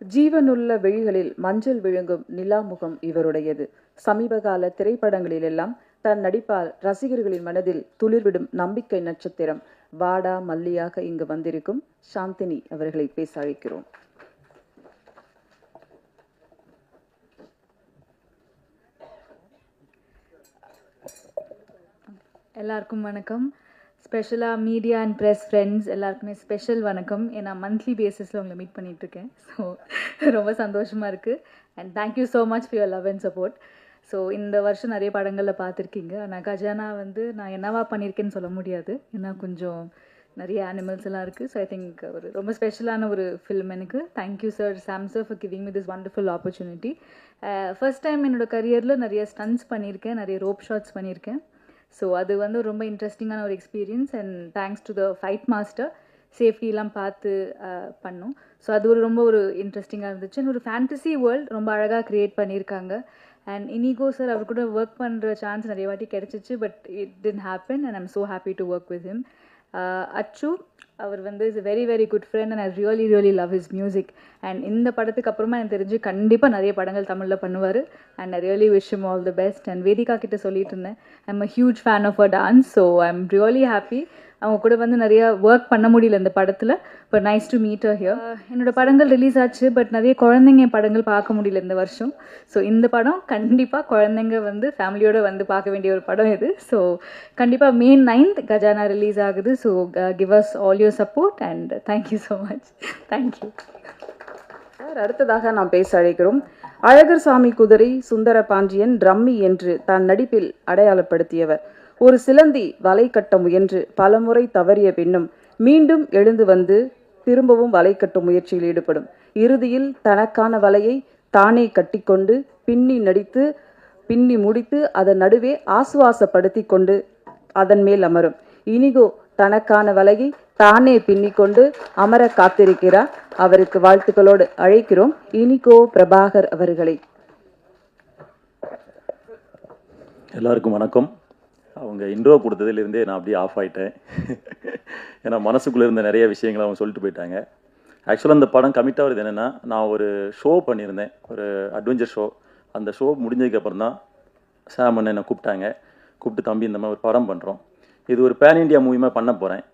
ஜீவனுள்ள விழிகளில் மஞ்சள் விழுங்கும் நிலாமுகம் இவருடையது. சமீபகால திரைப்படங்களிலெல்லாம் தன் நடிப்பால் ரசிகர்களின் மனதில் துளிர்விடும் நம்பிக்கை நட்சத்திரம் வாடா மல்லியாக இங்கு வந்திருக்கும் சாந்தினி அவர்களை பேச அழைக்கிறோம். எல்லாருக்கும் வணக்கம். ஸ்பெஷலாக மீடியா அண்ட் ப்ரெஸ் ஃப்ரெண்ட்ஸ் எல்லாருக்குமே ஸ்பெஷல் வணக்கம். ஏன்னா மந்த்லி பேசிஸில் உங்களை மீட் பண்ணிகிட்ருக்கேன். ஸோ ரொம்ப சந்தோஷமாக இருக்குது. And thank you so much for your love and support. So இந்த வருஷம் நிறைய படங்களில் பார்த்துருக்கீங்க. ஆனால் கஜானா நான் என்னவா பண்ணியிருக்கேன்னு சொல்ல முடியாது. ஏன்னா கொஞ்சம் நிறைய அனிமல்ஸ் எல்லாம் இருக்குது. ஸோ ஐ திங்க் ஒரு ரொம்ப ஸ்பெஷலான ஒரு ஃபிலிம் எனக்கு. Thank you sir, Sam sir, for giving me this wonderful opportunity. First time என்னோடய கரியரில் நிறைய ஸ்டன்ட்ஸ் பண்ணியிருக்கேன், நிறைய ரோப் ஷாட்ஸ் பண்ணியிருக்கேன். ஸோ அது ரொம்ப இன்ட்ரெஸ்டிங்கான ஒரு experience. And thanks to the fight master, சேஃப்டிலாம் பார்த்து பண்ணோம். ஸோ அது ரொம்ப இன்ட்ரெஸ்டிங்காக இருந்துச்சு. ஒரு ஃபேண்டசி வேர்ல்டு ரொம்ப அழகாக க்ரியேட் பண்ணியிருக்காங்க. அண்ட் இனிகோ சார் அவர் கூட ஒர்க் பண்ணுற சான்ஸ் நிறைய வாட்டி கிடச்சிச்சு. But it didn't happen and I'm so happy to work with him. அச்சு அவர் is a very very good friend and I really love his music. and இந்த படத்துக்கு அப்புறமா எனக்கு தெரிஞ்சு கண்டிப்பாக நிறைய படங்கள் தமிழில் பண்ணுவார். and I really wish him all the best. and Vedika கிட்ட சொல்லிட்டு இருந்தேன், I'm a huge fan of her dance, so I'm really happy. அவங்க கூட நிறைய ஒர்க் பண்ண முடியல இந்த படத்தில். But nice to meet her here. என்னோடய படங்கள் ரிலீஸ் ஆச்சு, பட் நிறைய குழந்தைங்க படங்கள் பார்க்க முடியல இந்த வருஷம். ஸோ இந்த படம் கண்டிப்பாக குழந்தைங்க ஃபேமிலியோடு பார்க்க வேண்டிய ஒரு படம் இது. ஸோ கண்டிப்பாக May 9th கஜானா ரிலீஸ் ஆகுது. So give us all your support and thank you so much. Thank you sir. அடுத்ததாக நாம் பேச அழைக்கிறோம் அழகர் சாமி குதிரை சுந்தர பாண்டியன் ரம்மி என்று தன் நடிப்பில் அடையாளப்படுத்தியவர். ஒரு சிலந்தி வலை கட்ட முயன்று பலமுறை தவறிய பின்னும் மீண்டும் எழுந்து வந்து திரும்பவும் வலை கட்டும் முயற்சியில் ஈடுபடும். இறுதியில் தனக்கான வலையை தானே கட்டிக்கொண்டு பின்னி முடித்து அதன் நடுவே ஆசுவாசப்படுத்தி கொண்டு அதன் மேல் அமரும். இனிகோ தனக்கான வலையை தானே பின்னிக்கொண்டு அமர காத்திருக்கிறார். அவருக்கு வாழ்த்துக்களோடு அழைக்கிறோம் இனிகோ பிரபாகர் அவர்களை. எல்லாருக்கும் வணக்கம். அவங்க இன்ட்ரோ கொடுத்ததுலேருந்தே நான் அப்படியே ஆஃப் ஆகிட்டேன். ஏன்னா மனசுக்குள்ளே இருந்த நிறைய விஷயங்களை அவங்க சொல்லிட்டு போயிட்டாங்க. ஆக்சுவலாக அந்த படம் கமிட் ஆகிறது என்னென்னா, நான் ஒரு ஷோ பண்ணியிருந்தேன், ஒரு அட்வென்ச்சர் ஷோ. அந்த ஷோ முடிஞ்சதுக்கப்புறம் தான் சாம் அண்ணன் என்னை கூப்பிட்டு தம்பி இந்த மாதிரி ஒரு படம் பண்ணுறோம், இது ஒரு பேன் இண்டியா மூவிமாக பண்ண போகிறேன்.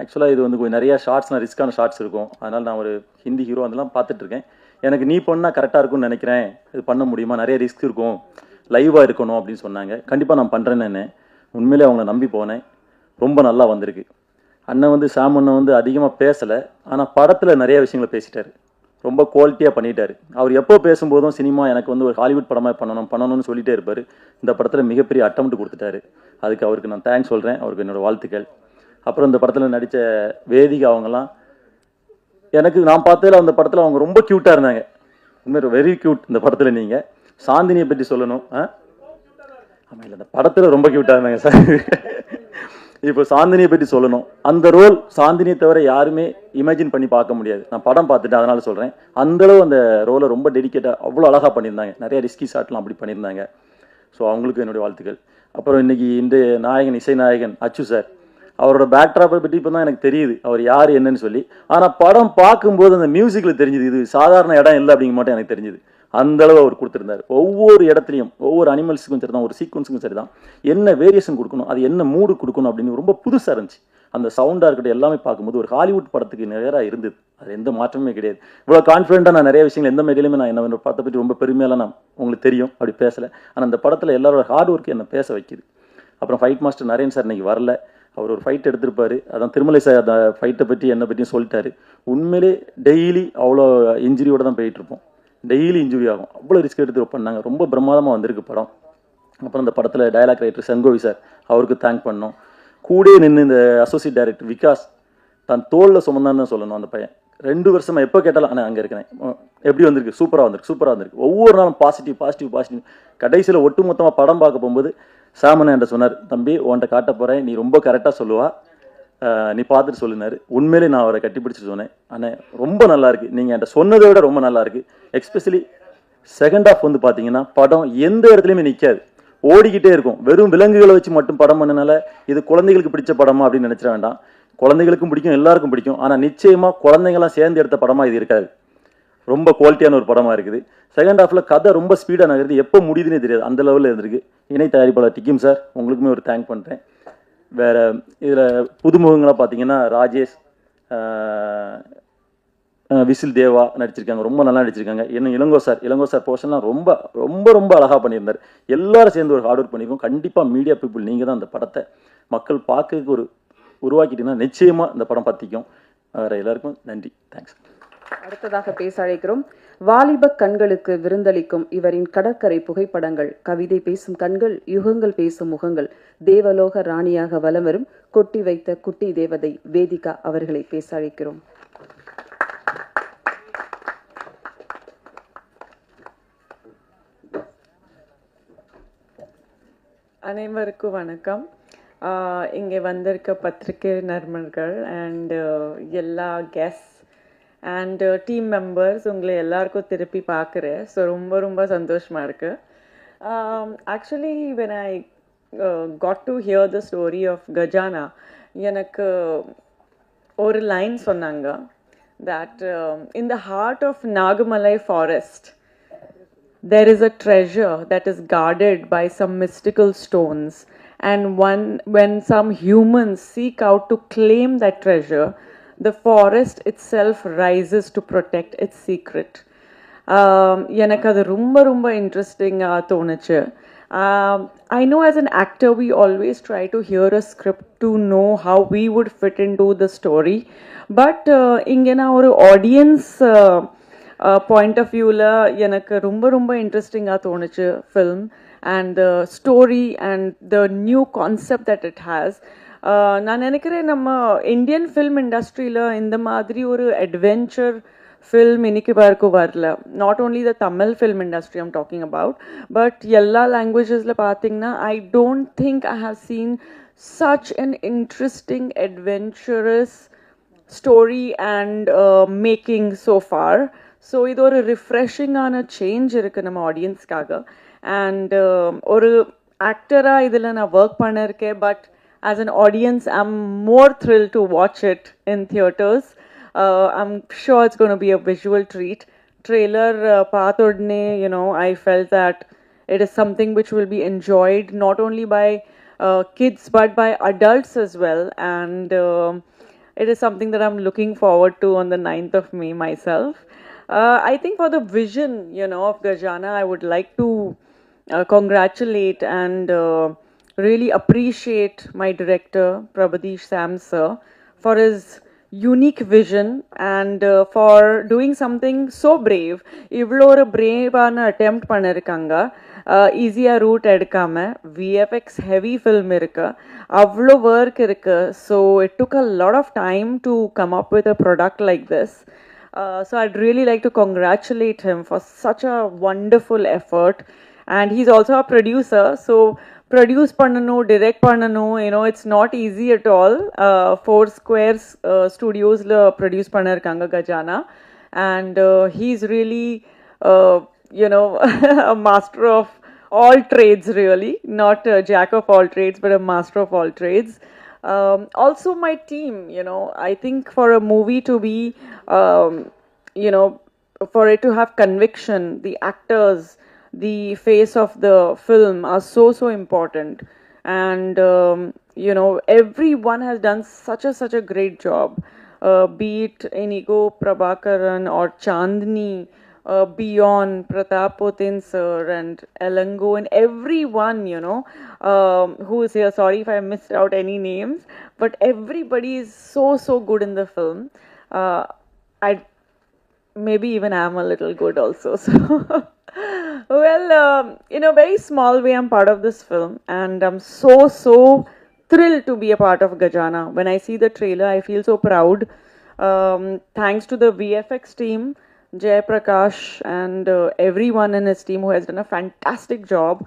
ஆக்சுவலாக இது கொஞ்சம் நிறையா ஷார்ட்ஸ்லாம் ரிஸ்க்கான ஷார்ட்ஸ் இருக்கும். அதனால் நான் ஒரு ஹிந்தி ஹீரோ அதெல்லாம் பார்த்துட்ருக்கேன். எனக்கு நீ பண்ணால் கரெக்டாக இருக்கும்னு நினைக்கிறேன், இது பண்ண முடியுமா, நிறைய ரிஸ்க் இருக்கும், லைவாக இருக்கணும் அப்படின்னு சொன்னாங்க. கண்டிப்பாக நான் பண்ணுறேன்னு உண்மையிலே அவங்கள நம்பி போனேன். ரொம்ப நல்லா வந்திருக்கு. அண்ணன் சாம் அண்ணன் அதிகமாக பேசலை, ஆனால் படத்தில் நிறைய விஷயங்களை பேசிட்டார், ரொம்ப குவாலிட்டியாக பண்ணிட்டார். அவர் எப்போ பேசும்போதும் சினிமா எனக்கு ஒரு ஹாலிவுட் படமாக பண்ணணும்னு சொல்லிகிட்டே இருப்பார். இந்த படத்தில் மிகப்பெரிய அட்டம்ப்ட் கொடுத்துட்டாரு. அதுக்கு அவருக்கு நான் தேங்க்ஸ் சொல்கிறேன், அவருக்கு என்னோடய வாழ்த்துக்கள். அப்புறம் இந்த படத்தில் நடித்த வேதிகா அவங்கெல்லாம் நான் பார்த்ததில் அந்த படத்தில் அவங்க ரொம்ப க்யூட்டாக இருந்தாங்க. உண்மையாக வெரி க்யூட். இந்த படத்தில் நீங்கள் சாந்தினியை பற்றி சொல்லணும். ஆமாம், இல்லை, இந்த படத்தில் ரொம்ப க்யூட்டாக இருந்தாங்க சார். இப்போ சாந்தினியை பற்றி சொல்லணும். அந்த ரோல் சாந்தினியை தவிர யாருமே இமேஜின் பண்ணி பார்க்க முடியாது. நான் படம் பார்த்துட்டு அதனால சொல்கிறேன். அந்தளவு அந்த ரோலை ரொம்ப டெடிக்கேட்டாக அவ்வளோ அழகாக பண்ணியிருந்தாங்க. நிறைய ரிஸ்கி ஷாட்லாம் அப்படி பண்ணியிருந்தாங்க. ஸோ அவங்களுக்கு என்னுடைய வாழ்த்துக்கள். அப்புறம் இன்றைக்கி நாயகன், இசை நாயகன் அச்சு சார், அவரோட பேக்ட்ராப்பை பற்றி இப்போ தான் எனக்கு தெரியுது அவர் யார் என்னன்னு சொல்லி. ஆனால் படம் பார்க்கும்போது அந்த மியூசிக்கில் தெரிஞ்சுது இது சாதாரண இடம் இல்லை அப்படிங்க மட்டும் எனக்கு தெரிஞ்சுது. அந்தளவு அவர் கொடுத்துருந்தார். ஒவ்வொரு இடத்துலையும் ஒவ்வொரு அனிமல்ஸுக்கும் சரி தான், ஒரு சீக்வன்ஸுக்கும் சரி தான், என்ன வேரியேஷன் கொடுக்கணும், அது என்ன மூடு கொடுக்கணும் அப்படின்னு ரொம்ப புதுசாக இருந்துச்சு. அந்த சவுண்டாக இருக்கட்டும் எல்லாமே பார்க்கும்போது ஒரு ஹாலிவுட் படத்துக்கு நேராக இருந்தது. அது எந்த மாற்றமே கிடையாது. இவ்வளோ கான்ஃபிடென்ட்டாக நான் நிறைய விஷயங்கள் எந்த மேடையிலுமே நான் என்ன படத்தை பற்றி ரொம்ப பெருமையெல்லாம் நான் உங்களுக்கு தெரியும் அப்படி பேசலை. ஆனால் அந்த படத்தில் எல்லாரோட ஹார்ட் ஒர்க்கு என்னை பேச வைக்கிது. அப்புறம் ஃபைட் மாஸ்டர் நரேன் சார் இன்றைக்கி வரல. அவர் ஒரு ஃபைட் எடுத்திருப்பார். அதான் திருமலை சார் அந்த ஃபைட்டை பற்றி என்னை பற்றியும் சொல்லிட்டாரு. உண்மையிலே டெய்லி அவ்வளோ இன்ஜுரியோடு தான் போயிட்டுருப்போம். டெய்லி இன்ஜுரி ஆகும். அவ்வளோ ரிஸ்க் எடுத்து பண்ணாங்க. ரொம்ப பிரமாதமாக வந்திருக்கு படம். அப்புறம் இந்த படத்தில் டயலாக் ரைட்டர் செங்கோவி சார், அவருக்கு தேங்க் பண்ணோம். கூடயே நின்று இந்த அசோசியேட் டைரக்டர் விகாஸ் தன் தோளில் சுமந்தான்னு தான் சொல்லணும். அந்த பையன் 2 வருஷமாக எப்போ கேட்டாலும் ஆனால் அங்கே இருக்கிறேன், எப்படி வந்திருக்கு, சூப்பராக வந்திருக்கு. ஒவ்வொரு நாளும் பாசிட்டிவ். கடைசியில் ஒட்டு மொத்தமாக படம் பார்க்க போகும்போது சாமன் என்கிட்ட சொன்னார், தம்பி உன்கிட்ட காட்ட போகிறேன், நீ ரொம்ப கரெக்டாக சொல்லுவா, நீ பார்த்துட்டு சொல்லினார். உண்மையிலே நான் அவரை கட்டிப்பிடிச்சு சொன்னேன், ஆனால் ரொம்ப நல்லாயிருக்கு, நீங்கள் என்கிட்ட சொன்னதை விட ரொம்ப நல்லாயிருக்கு. எஸ்பெஷலி செகண்ட் ஹாஃப் பார்த்தீங்கன்னா படம் எந்த இடத்துலையுமே நிற்காது, ஓடிக்கிட்டே இருக்கும். வெறும் விலங்குகளை வச்சு மட்டும் படம் பண்ணனால இது குழந்தைகளுக்கு பிடிச்ச படமா அப்படின்னு நினைச்சிட வேண்டாம். குழந்தைகளுக்கும் பிடிக்கும், எல்லாருக்கும் பிடிக்கும். ஆனால் நிச்சயமாக குழந்தைங்களாம் சேர்ந்து எடுத்த படமாக இது இருக்காது. ரொம்ப குவாலிட்டியான ஒரு படமாக இருக்குது. செகண்ட் ஹாஃபில் கதை ரொம்ப ஸ்பீடாக நகருது, எப்போ முடியுதுன்னே தெரியாது, அந்த லெவலில் இருந்திருக்கு. இணை தயாரிப்பாளர் டிக்கிம் சார் உங்களுக்குமே ஒரு தேங்க் பண்ணுறேன். வேறு இதில் புதுமுகங்களாக பார்த்தீங்கன்னா ராஜேஷ், விசில் தேவா நடிச்சிருக்காங்க, ரொம்ப நல்லா நடிச்சிருக்காங்க. இன்னும் இளங்கோ சார் போர்ஷன்லாம் ரொம்ப ரொம்ப ரொம்ப அழகாக பண்ணியிருந்தார். எல்லாரும் சேர்ந்து ஒரு ஹார்ட் ஒர்க் பண்ணியிருக்கோம். கண்டிப்பாக மீடியா பீப்புள் நீங்கள் தான் அந்த படத்தை மக்கள் பார்க்கறதுக்கு ஒரு உருவாக்கிட்டீங்கன்னா நிச்சயமாக இந்த படம் பற்றிக்கும். வேறு எல்லாருக்கும் நன்றி, தேங்க்ஸ். அடுத்ததாக பேச அழைக்கிறோம். வாலிப கண்களுக்கு விருந்தளிக்கும் இவரின் கடற்கரை புகைப்படங்கள், கவிதை பேசும் கண்கள், யுகங்கள் பேசும் முகங்கள், தேவலோக ராணியாக வலம் வரும் கொட்டி வைத்த குட்டி தேவதை வேதிகா அவர்களை பேச அழைக்கிறோம். அனைவருக்கும் வணக்கம். இங்கே வந்திருக்க பத்திரிகை நண்பர்கள் அண்ட் எல்லா கெஸ்ட் அண்ட் டீம் மெம்பர்ஸ் உங்களை எல்லாருக்கும் திருப்பி பார்க்குறேன். ஸோ ரொம்ப ரொம்ப சந்தோஷமாக இருக்குது. Actually when I got to hear the story of Gajana, எனக்கு ஒரு லைன் சொன்னாங்க that in the heart of Nagamalai forest there is a treasure that is guarded by some mystical stones, and when some humans seek out to claim that treasure, the forest itself rises to protect its secret. எனக்கு அது ரொம்ப ரொம்ப இன்ட்ரெஸ்டிங்காக தோணுச்சு. I know as an actor we always try to hear a script to know how we would fit into the story, but இங்கே நான் ஒரு audience point of வியூவில் எனக்கு ரொம்ப ரொம்ப இன்ட்ரெஸ்டிங்காக தோணுச்சு film and the story and the new concept that it has. நான் நினைக்கிறேன் நம்ம இந்தியன் ஃபில்ம் இண்டஸ்ட்ரியில் இந்த மாதிரி ஒரு அட்வென்ச்சர் ஃபில்ம் இன்னைக்கு வரைக்கும் வரல. Not only the Tamil film industry I'm talking about, but எல்லா லாங்குவேஜஸில் பார்த்தீங்கன்னா I don't think I have seen such an interesting adventurous story and making so far. So இது ஒரு ரிஃப்ரெஷிங்கான சேஞ்ச் இருக்குது நம்ம ஆடியன்ஸ்க்காக. அண்ட் ஒரு ஆக்டராக இதில் நான் ஒர்க் பண்ணியிருக்கேன், but as an audience I am more thrill to watch it in theatres. I'm sure it's going to be a visual treat. Trailer பார்த்த உடனே I felt that it is something which will be enjoyed not only by kids but by adults as well, and it is something that I'm looking forward to on the 9th of May myself. I think for the vision of Gajana, I would like to congratulate and really appreciate my director Prabhadish Sam sir for his unique vision and for doing something so brave. இவ்வளோ ஒரு பிரேவான attempt பண்ணியிருக்காங்க. ஈஸியாக root எடுக்காமல் VFX heavy film இருக்குது, அவ்வளோ work இருக்குது. So it took a lot of time to come up with a product like this. So I'd really like to congratulate him for such a wonderful effort. And he's also a producer, so produce பண்ணனும், direct பண்ணனும், it's not easy at all. Four Squares Studiosல produce பண்ணிருக்காங்க Gajana, and he's really a master of all trades, really, not a jack of all trades but a master of all trades. Also my team, I think for a movie to be for it to have conviction, the actors, the face of the film are so important, and everyone has done such a great job, be it Inigo Prabhakaran or Chandni, Beyond Pratap Potin sir and Elango and everyone who is here. Sorry if I missed out any names, but everybody is so good in the film. I maybe even am a little good also, so well, in a very small way I'm part of this film, and I'm so thrilled to be a part of Gajana. When I see the trailer I feel so proud. Thanks to the VFX team, Jay Prakash and everyone in his team who has done a fantastic job.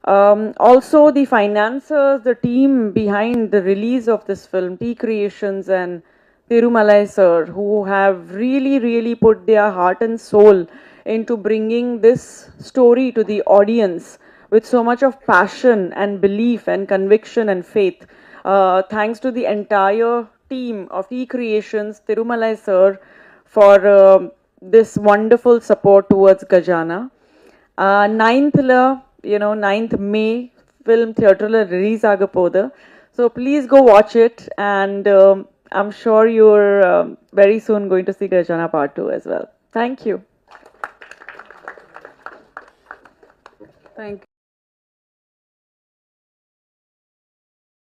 Also the financiers, the team behind the release of this film, T Creations and Thirumalai sir, who have really put their heart and soul into bringing this story to the audience with so much of passion and belief and conviction and faith. Thanks to the entire team of T Creations, Thirumalai sir, for this wonderful support towards Gajana. 9th la, 9th May film theatre la release agapoda. So please go watch it, and I'm sure you're very soon going to see Gajana Part 2 as well. Thank you. Thank you.